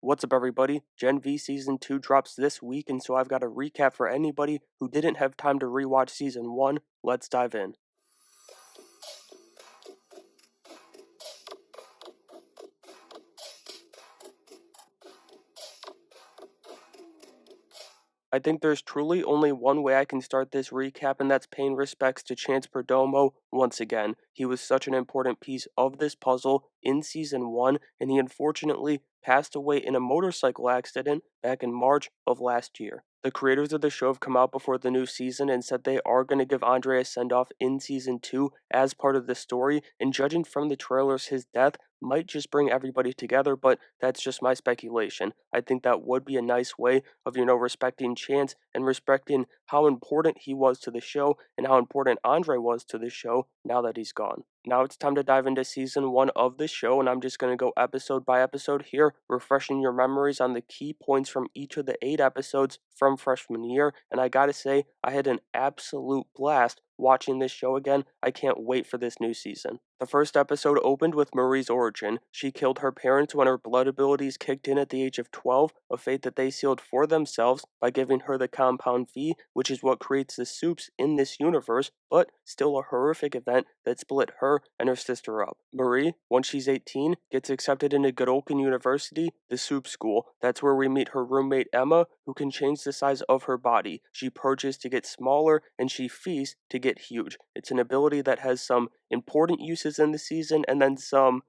What's up, everybody? Gen V Season 2 drops this week, and so I've got a recap for anybody who didn't have time to rewatch Season 1. Let's dive in. I think there's truly only one way I can start this recap, and that's paying respects to Chance Perdomo once again. He was such an important piece of this puzzle in Season 1, and he unfortunately passed away in a motorcycle accident back in March of last year. The creators of the show have come out before the new season and said they are going to give Andre a send-off in Season 2 as part of the story, and judging from the trailers, his death might just bring everybody together, but that's just my speculation. I think that would be a nice way of, respecting Chance and respecting how important he was to the show and how important Andre was to the show now that he's gone. Now it's time to dive into Season 1 of the show, and I'm just going to go episode by episode here, refreshing your memories on the key points from each of the 8 episodes from freshman year, and I gotta say, I had an absolute blast watching this show again. I can't wait for this new season. The first episode opened with Marie's origin. She killed her parents when her blood abilities kicked in at the age of 12, a fate that they sealed for themselves by giving her the compound V, which is what creates the soups in this universe, but still a horrific event that split her and her sister up. Marie, once she's 18, gets accepted into Godolkin University, the soup school. That's where we meet her roommate Emma, who can change the size of her body. She purges to get smaller, and she feasts to get huge. It's an ability that has some important uses in the season, and then some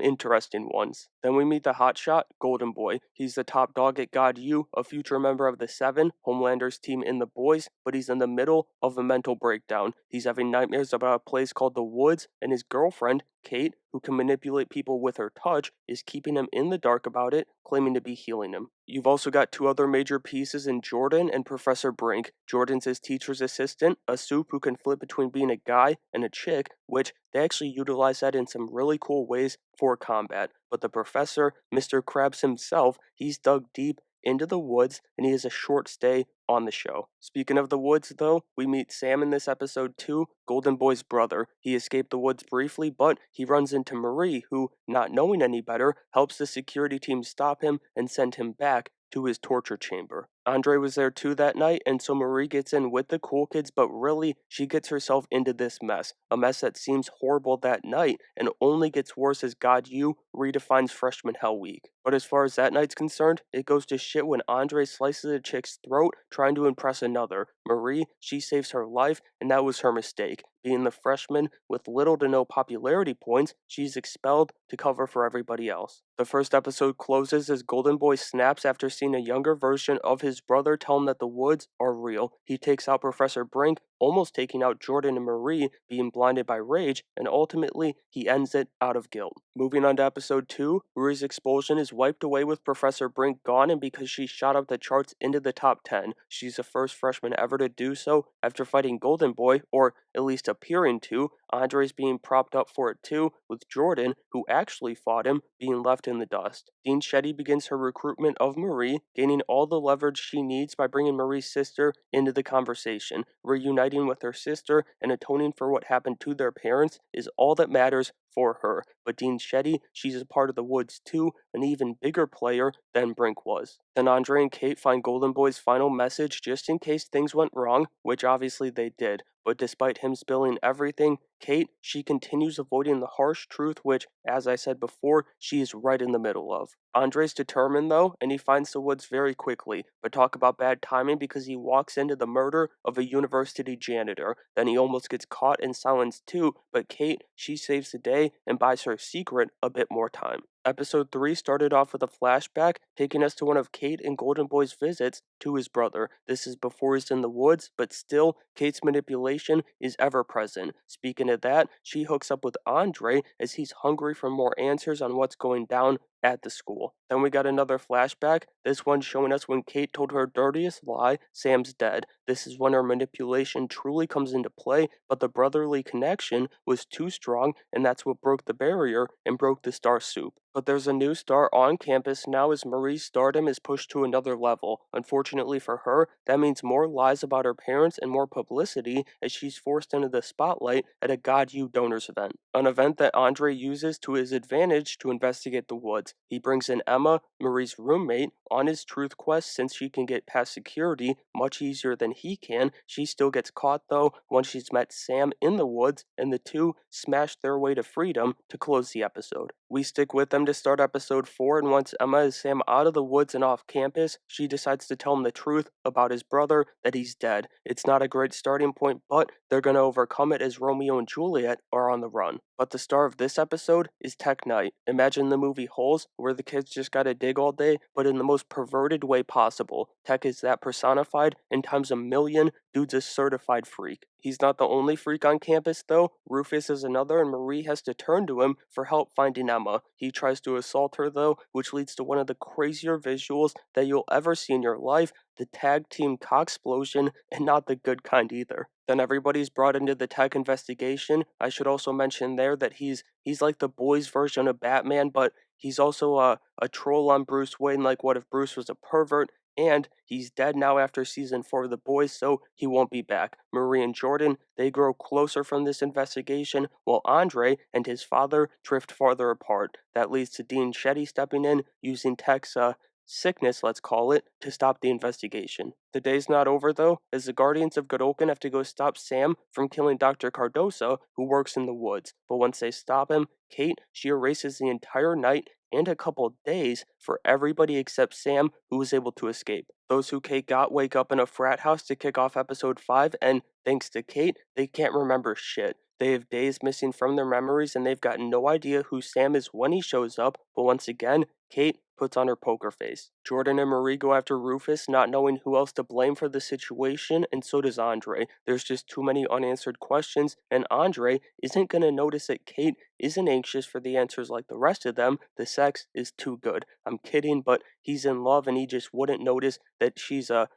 interesting ones. Then we meet the hotshot, Golden Boy. He's the top dog at God U, a future member of the Seven, Homelander's team in the boys, but he's in the middle of a mental breakdown. He's having nightmares about a place called the Woods, and his girlfriend, Kate, who can manipulate people with her touch, is keeping him in the dark about it, claiming to be healing him. You've also got 2 other major pieces in Jordan and Professor Brink. Jordan's his teacher's assistant, a soup who can flip between being a guy and a chick, which they actually utilize that in some really cool ways for combat. But the professor, Mr. Krabs himself, he's dug deep into the woods, and he has a short stay on the show. Speaking of the woods, though, we meet Sam in this episode too, Golden Boy's brother. He escaped the woods briefly, but he runs into Marie, who, not knowing any better, helps the security team stop him and send him back to his torture chamber. Andre was there too that night, and so Marie gets in with the cool kids, but really, she gets herself into this mess. A mess that seems horrible that night, and only gets worse as God U redefines Freshman Hell Week. But as far as that night's concerned, it goes to shit when Andre slices a chick's throat trying to impress another. Marie, she saves her life, and that was her mistake. Being the freshman with little to no popularity points, she's expelled to cover for everybody else. The first episode closes as Golden Boy snaps after seeing a younger version of his brother tell him that the woods are real. He takes out Professor Brink, almost taking out Jordan and Marie, being blinded by rage, and ultimately he ends it out of guilt. Moving on to episode 2, Marie's expulsion is wiped away with Professor Brink gone, and because she shot up the charts into the top 10. She's the first freshman ever to do so after fighting Golden Boy, or at least appearing to. Andre's being propped up for it too, with Jordan, who actually fought him, being left in the dust. Dean Shetty begins her recruitment of Marie, gaining all the leverage she needs by bringing Marie's sister into the conversation. Reuniting with her sister and atoning for what happened to their parents is all that matters for her. But Dean Shetty, she's a part of the Woods too, an even bigger player than Brink was. Then Andre and Kate find Golden Boy's final message just in case things went wrong, which obviously they did. But despite him spilling everything, Kate, she continues avoiding the harsh truth which, as I said before, she is right in the middle of. Andre's determined though, and he finds the woods very quickly, but talk about bad timing because he walks into the murder of a university janitor. Then he almost gets caught and silenced too, but Kate, she saves the day and buys her secret a bit more time. Episode 3 started off with a flashback, taking us to one of Kate and Golden Boy's visits to his brother. This is before he's in the woods, but still, Kate's manipulation is ever present. Speaking of that, she hooks up with Andre as he's hungry for more answers on what's going down at the school. Then we got another flashback, this one showing us when Kate told her dirtiest lie, Sam's dead. This is when her manipulation truly comes into play, but the brotherly connection was too strong, and that's what broke the barrier and broke the star soup. But there's a new star on campus now as Marie's stardom is pushed to another level. Unfortunately for her, that means more lies about her parents and more publicity as she's forced into the spotlight at a God You Donors event. An event that Andre uses to his advantage to investigate the woods. He brings in Emma, Marie's roommate, on his truth quest since she can get past security much easier than he can. She still gets caught though once she's met Sam in the woods, and the two smash their way to freedom to close the episode. We stick with them to start episode 4, and once Emma is Sam out of the woods and off campus, she decides to tell him the truth about his brother, that he's dead. It's not a great starting point, but they're going to overcome it as Romeo and Juliet are on the run. But the star of this episode is Tech Knight. Imagine the movie Holes, where the kids just gotta dig all day, but in the most perverted way possible. Tech is that personified, and times a million, dude's a certified freak. He's not the only freak on campus, though. Rufus is another, and Marie has to turn to him for help finding Emma. He tries to assault her, though, which leads to one of the crazier visuals that you'll ever see in your life, the tag team cocksplosion, and not the good kind either. Then everybody's brought into the tech investigation. I should also mention there that he's like the boys' version of Batman, but he's also a troll on Bruce Wayne, like what if Bruce was a pervert? And he's dead now after season 4 of The Boys, so he won't be back. Marie and Jordan, they grow closer from this investigation, while Andre and his father drift farther apart. That leads to Dean Shetty stepping in, using Tech's sickness, let's call it, to stop the investigation. The day's not over though, as the Guardians of Godolkin have to go stop Sam from killing Dr. Cardoso, who works in the woods. But once they stop him, Kate, she erases the entire night and a couple days for everybody except Sam, who was able to escape. Those who Kate got wake up in a frat house to kick off episode 5, and thanks to Kate, they can't remember shit. They have days missing from their memories, and they've got no idea who Sam is when he shows up, but once again, Kate puts on her poker face. Jordan and Marie go after Rufus, not knowing who else to blame for the situation, and so does Andre. There's just too many unanswered questions, and Andre isn't gonna notice that Kate isn't anxious for the answers like the rest of them. The sex is too good. I'm kidding, but he's in love and he just wouldn't notice that she's a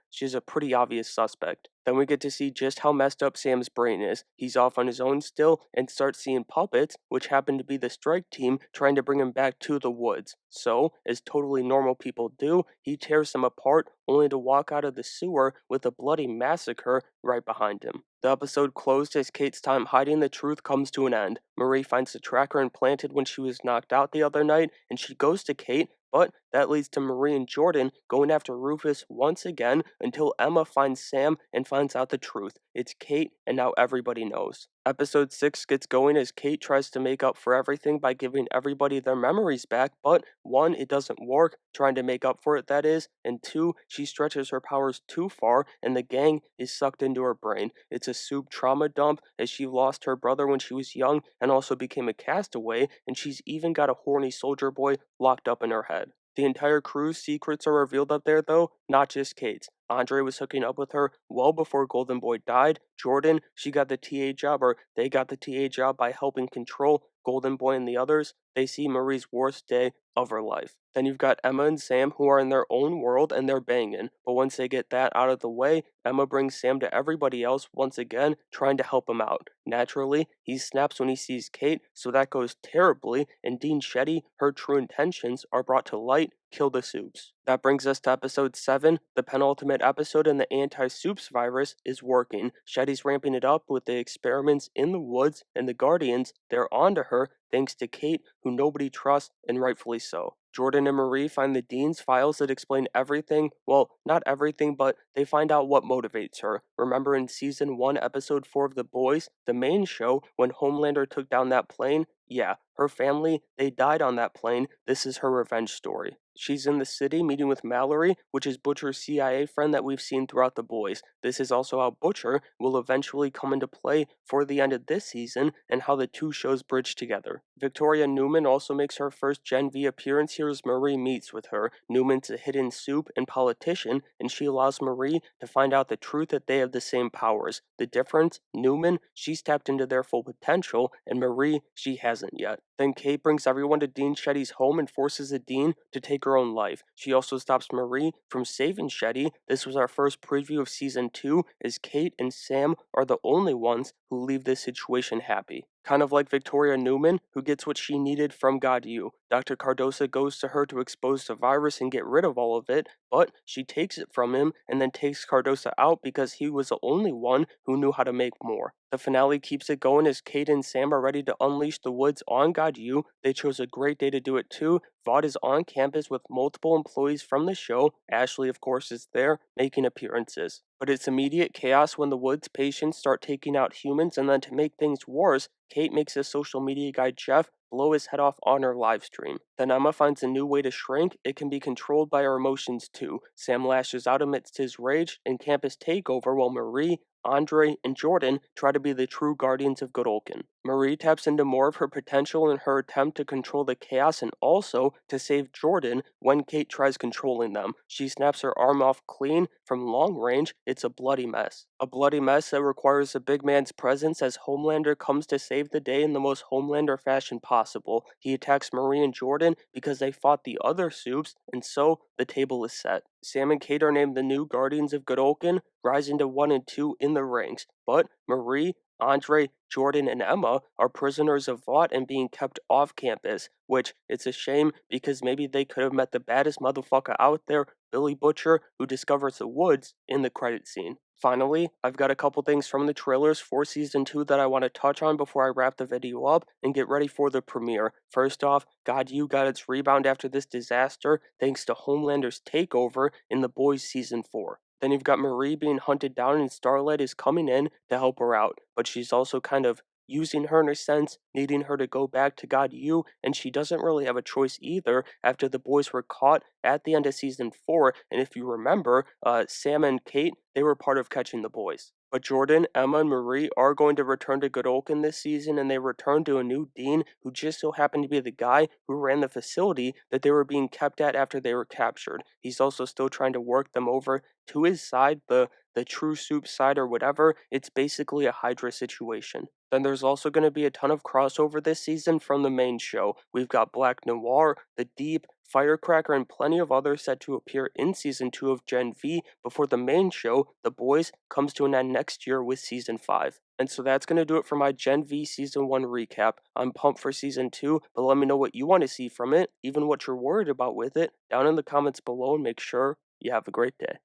pretty obvious suspect. Then we get to see just how messed up Sam's brain is. He's off on his own still and starts seeing puppets, which happen to be the strike team trying to bring him back to the woods. So, as totally normal people do, he tears them apart only to walk out of the sewer with a bloody massacre right behind him. The episode closed as Kate's time hiding the truth comes to an end. Marie finds the tracker implanted when she was knocked out the other night, and she goes to Kate, but that leads to Marie and Jordan going after Rufus once again until Emma finds Sam and finds out the truth. It's Kate, and now everybody knows. Episode 6 gets going as Kate tries to make up for everything by giving everybody their memories back, but 1, it doesn't work, trying to make up for it that is, and 2, she stretches her powers too far and the gang is sucked into her brain. It's a soup trauma dump as she lost her brother when she was young and also became a castaway, and she's even got a horny soldier boy locked up in her head. The entire crew's secrets are revealed up there though, not just Kate's. Andre was hooking up with her well before Golden Boy died. Jordan, she got the TA job, or they got the TA job by helping control Golden Boy and the others. They see Marie's worst day of her life. Then you've got Emma and Sam who are in their own world and they're banging. But once they get that out of the way, Emma brings Sam to everybody else once again, trying to help him out. Naturally, he snaps when he sees Kate, so that goes terribly, and Dean Shetty, her true intentions are brought to light. Kill the soups. That brings us to episode 7. The penultimate episode, and the anti-soups virus is working. Shetty's ramping it up with the experiments in the woods, and the Guardians, they're onto her thanks to Kate, who nobody trusts, and rightfully so. Jordan and Marie find the Dean's files that explain everything. Well, not everything, but they find out what motivates her. Remember in season 1, episode 4 of The Boys, the main show, when Homelander took down that plane? Yeah, her family, they died on that plane. This is her revenge story. She's in the city meeting with Mallory, which is Butcher's CIA friend that we've seen throughout The Boys. This is also how Butcher will eventually come into play for the end of this season and how the two shows bridge together. Victoria Newman also makes her first Gen V appearance here as Marie meets with her. Newman's a hidden soup and politician, and she allows Marie to find out the truth that they have the same powers. The difference, Newman, she's tapped into their full potential, and Marie, she hasn't yet. Then Kate brings everyone to Dean Shetty's home and forces the Dean to take her own life. She also stops Marie from saving Shetty. This was our first preview of season 2, as Kate and Sam are the only ones who leave this situation happy. Kind of like Victoria Newman, who gets what she needed from God U. Dr. Cardosa goes to her to expose the virus and get rid of all of it, but she takes it from him and then takes Cardosa out because he was the only one who knew how to make more. The finale keeps it going as Kate and Sam are ready to unleash the woods on God U. They chose a great day to do it too. Vaught is on campus with multiple employees from the show. Ashley, of course, is there, making appearances. But it's immediate chaos when the Woods patients start taking out humans, and then to make things worse, Kate makes a social media guy, Jeff, blow his head off on her live stream. Then Emma finds a new way to shrink. It can be controlled by our emotions too. Sam lashes out amidst his rage and campus takeover while Marie, Andre, and Jordan try to be the true guardians of Godolkin. Marie taps into more of her potential in her attempt to control the chaos and also to save Jordan when Kate tries controlling them. She snaps her arm off clean from long range. It's a bloody mess. A bloody mess that requires a big man's presence as Homelander comes to save the day in the most Homelander fashion possible. He attacks Marie and Jordan because they fought the other Supes, and so the table is set. Sam and Kate are named the new Guardians of Godolkin, rising to 1 and 2 in the ranks. But Marie, Andre, Jordan, and Emma are prisoners of Vought and being kept off campus, which it's a shame because maybe they could have met the baddest motherfucker out there, Billy Butcher, who discovers the woods in the credit scene. Finally, I've got a couple things from the trailers for season 2 that I want to touch on before I wrap the video up and get ready for the premiere. First off, God U got its rebound after this disaster thanks to Homelander's takeover in The Boys season 4. Then you've got Marie being hunted down and Starlight is coming in to help her out, but she's also kind of using her in a sense, needing her to go back to God U, and she doesn't really have a choice either after the boys were caught at the end of season 4, and if you remember, Sam and Kate, they were part of catching the boys. But Jordan, Emma, and Marie are going to return to Godolkin this season, and they return to a new dean who just so happened to be the guy who ran the facility that they were being kept at after they were captured. He's also still trying to work them over to his side, the true soup side or whatever. It's basically a Hydra situation. Then there's also going to be a ton of crossover this season from the main show. We've got Black Noir, The Deep, Firecracker, and plenty of others set to appear in season 2 of Gen V before the main show, The Boys, comes to an end next year with season 5. And so that's going to do it for my Gen V season 1 recap. I'm pumped for season 2, but let me know what you want to see from it, even what you're worried about with it, down in the comments below, and make sure you have a great day.